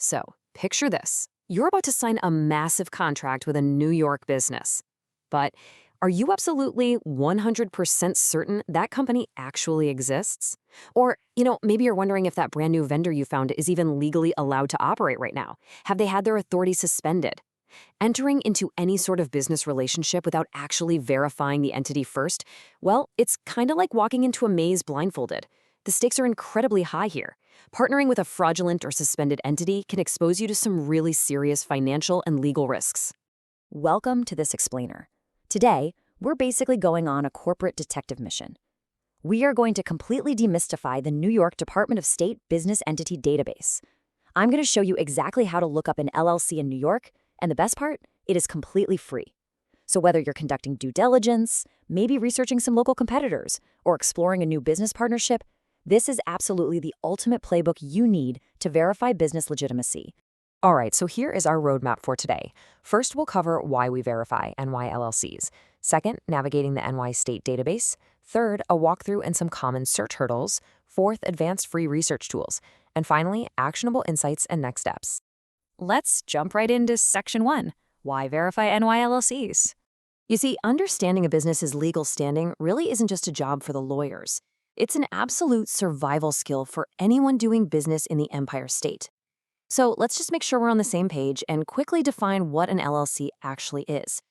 So, picture this. You're about to sign a massive contract with a New York business. But are you absolutely 100% certain that company actually exists? Or, maybe you're wondering if that brand new vendor you found is even legally allowed to operate right now. Have they had their authority suspended? Entering into any sort of business relationship without actually verifying the entity first, well, it's kind of like walking into a maze blindfolded. The stakes are incredibly high here. Partnering with a fraudulent or suspended entity can expose you to some really serious financial and legal risks. Welcome to this explainer. Today, we're basically going on a corporate detective mission. We are going to completely demystify the New York Department of State Business Entity Database. I'm going to show you exactly how to look up an LLC in New York, and the best part, it is completely free. So whether you're conducting due diligence, maybe researching some local competitors, or exploring a new business partnership, this is absolutely the ultimate playbook you need to verify business legitimacy. All right, so here is our roadmap for today. First, we'll cover why we verify NY LLCs. Second, navigating the NY state database. Third, a walkthrough and some common search hurdles. Fourth, advanced free research tools. And finally, actionable insights and next steps. Let's jump right into Section 1, why verify NY LLCs. You see, understanding a business's legal standing really isn't just a job for the lawyers. It's an absolute survival skill for anyone doing business in the Empire State. So let's just make sure we're on the same page and quickly define what an LLC actually is.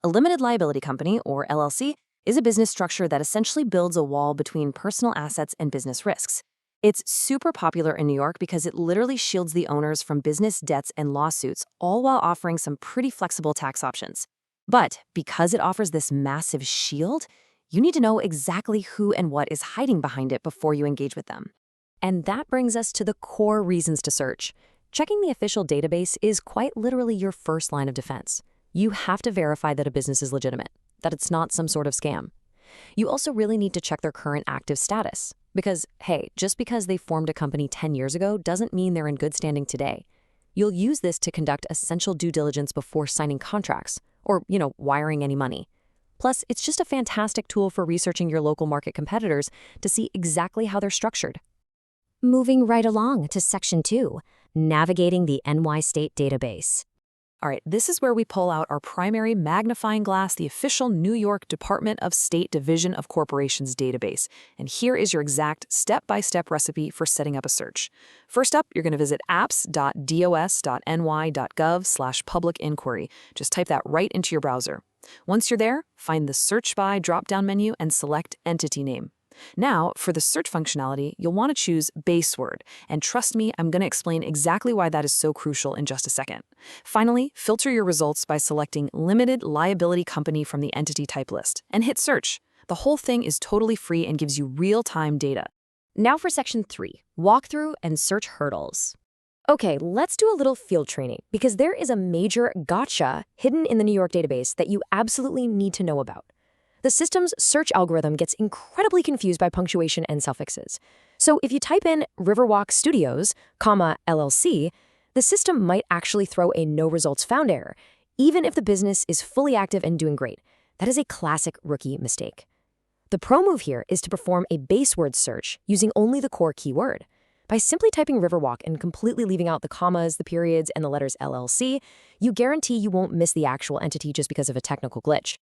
A limited liability company, or LLC, is a business structure that essentially builds a wall between personal assets and business risks. It's super popular in New York because it literally shields the owners from business debts and lawsuits, all while offering some pretty flexible tax options. But because it offers this massive shield, you need to know exactly who and what is hiding behind it before you engage with them. And that brings us to the core reasons to search. Checking the official database is quite literally your first line of defense. You have to verify that a business is legitimate, that it's not some sort of scam. You also really need to check their current active status. Because, hey, just because they formed a company 10 years ago doesn't mean they're in good standing today. You'll use this to conduct essential due diligence before signing contracts or, wiring any money. Plus, it's just a fantastic tool for researching your local market competitors to see exactly how they're structured. Moving right along to Section 2, navigating the NY State Database. All right, this is where we pull out our primary magnifying glass, the official New York Department of State Division of Corporations database. And here is your exact step-by-step recipe for setting up a search. First up, you're going to visit apps.dos.ny.gov/public inquiry. Just type that right into your browser. Once you're there, find the Search By drop-down menu and select Entity Name. Now, for the search functionality, you'll want to choose base word, and trust me, I'm going to explain exactly why that is so crucial in just a second. Finally, filter your results by selecting Limited Liability Company from the entity type list, and hit search. The whole thing is totally free and gives you real-time data. Now for Section 3, walkthrough and search hurdles. Okay, let's do a little field training, because there is a major gotcha hidden in the New York database that you absolutely need to know about. The system's search algorithm gets incredibly confused by punctuation and suffixes. So if you type in Riverwalk Studios, LLC, the system might actually throw a no results found error, even if the business is fully active and doing great. That is a classic rookie mistake. The pro move here is to perform a base word search using only the core keyword. By simply typing Riverwalk and completely leaving out the commas, the periods, and the letters LLC, you guarantee you won't miss the actual entity just because of a technical glitch.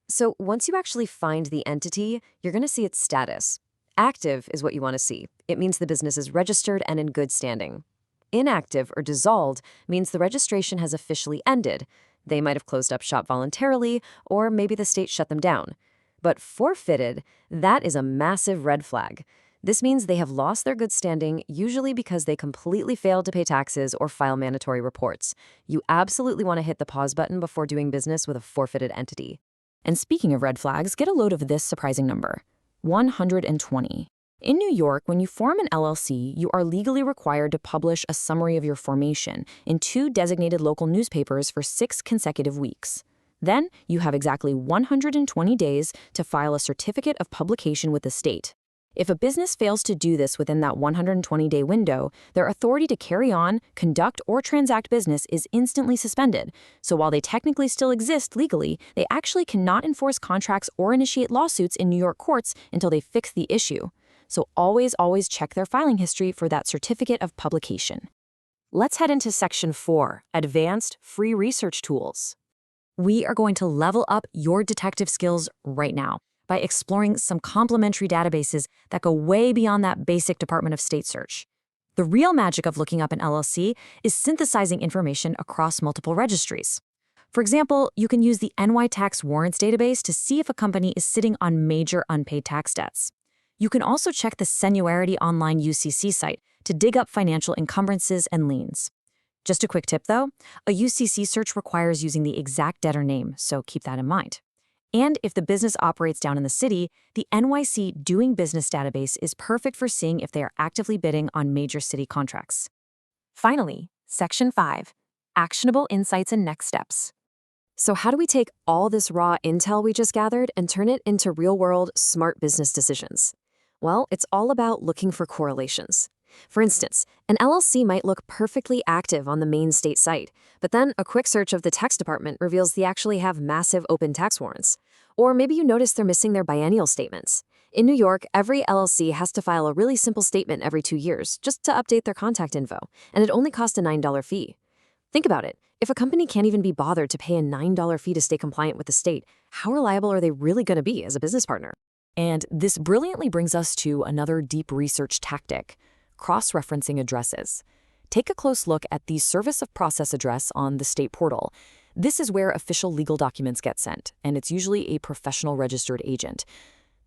So once you actually find the entity, you're going to see its status. Active is what you want to see. It means the business is registered and in good standing. Inactive or dissolved means the registration has officially ended. They might have closed up shop voluntarily, or maybe the state shut them down. But forfeited, that is a massive red flag. This means they have lost their good standing, usually because they completely failed to pay taxes or file mandatory reports. You absolutely want to hit the pause button before doing business with a forfeited entity. And speaking of red flags, get a load of this surprising number, 120. In New York, when you form an LLC, you are legally required to publish a summary of your formation in 2 designated local newspapers for 6 consecutive weeks. Then, you have exactly 120 days to file a certificate of publication with the state. If a business fails to do this within that 120-day window, their authority to carry on, conduct, or transact business is instantly suspended. So while they technically still exist legally, they actually cannot enforce contracts or initiate lawsuits in New York courts until they fix the issue. So always check their filing history for that certificate of publication. Let's head into Section 4, Advanced Free Research Tools. We are going to level up your detective skills right now by exploring some complementary databases that go way beyond that basic Department of State search. The real magic of looking up an LLC is synthesizing information across multiple registries. For example, you can use the NY Tax Warrants database to see if a company is sitting on major unpaid tax debts. You can also check the Seniority Online UCC site to dig up financial encumbrances and liens. Just a quick tip, though, a UCC search requires using the exact debtor name, so keep that in mind. And if the business operates down in the city, the NYC Doing Business database is perfect for seeing if they are actively bidding on major city contracts. Finally, Section 5, Actionable Insights and Next Steps. So how do we take all this raw intel we just gathered and turn it into real-world, smart business decisions? Well, it's all about looking for correlations. For instance, an LLC might look perfectly active on the main state site, but then a quick search of the tax department reveals they actually have massive open tax warrants. Or maybe you notice they're missing their biennial statements. In New York, every LLC has to file a really simple statement every 2 years just to update their contact info, and it only costs a $9 fee. Think about it. If a company can't even be bothered to pay a $9 fee to stay compliant with the state, how reliable are they really going to be as a business partner? And this brilliantly brings us to another deep research tactic: cross-referencing addresses. Take a close look at the Service of Process address on the state portal. This is where official legal documents get sent, and it's usually a professional registered agent.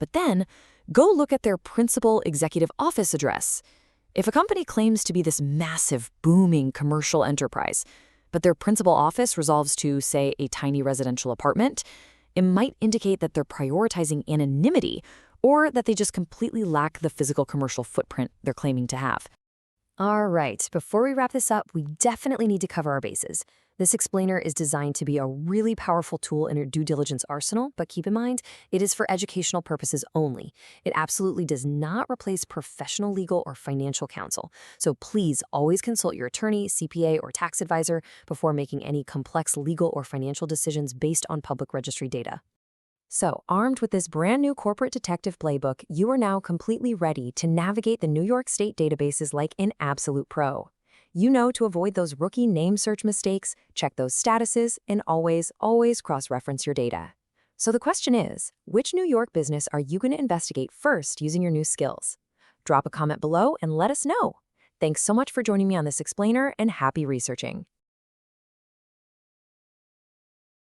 But then, go look at their principal executive office address. If a company claims to be this massive, booming commercial enterprise, but their principal office resolves to, say, a tiny residential apartment, it might indicate that they're prioritizing anonymity, or that they just completely lack the physical commercial footprint they're claiming to have. All right, before we wrap this up, we definitely need to cover our bases. This explainer is designed to be a really powerful tool in your due diligence arsenal, but keep in mind, it is for educational purposes only. It absolutely does not replace professional legal or financial counsel. So please always consult your attorney, CPA, or tax advisor before making any complex legal or financial decisions based on public registry data. So, armed with this brand new corporate detective playbook, you are now completely ready to navigate the New York State databases like an absolute pro. You know to avoid those rookie name search mistakes, check those statuses, and always cross-reference your data. So the question is, which New York business are you going to investigate first using your new skills? Drop a comment below and let us know. Thanks so much for joining me on this explainer, and happy researching.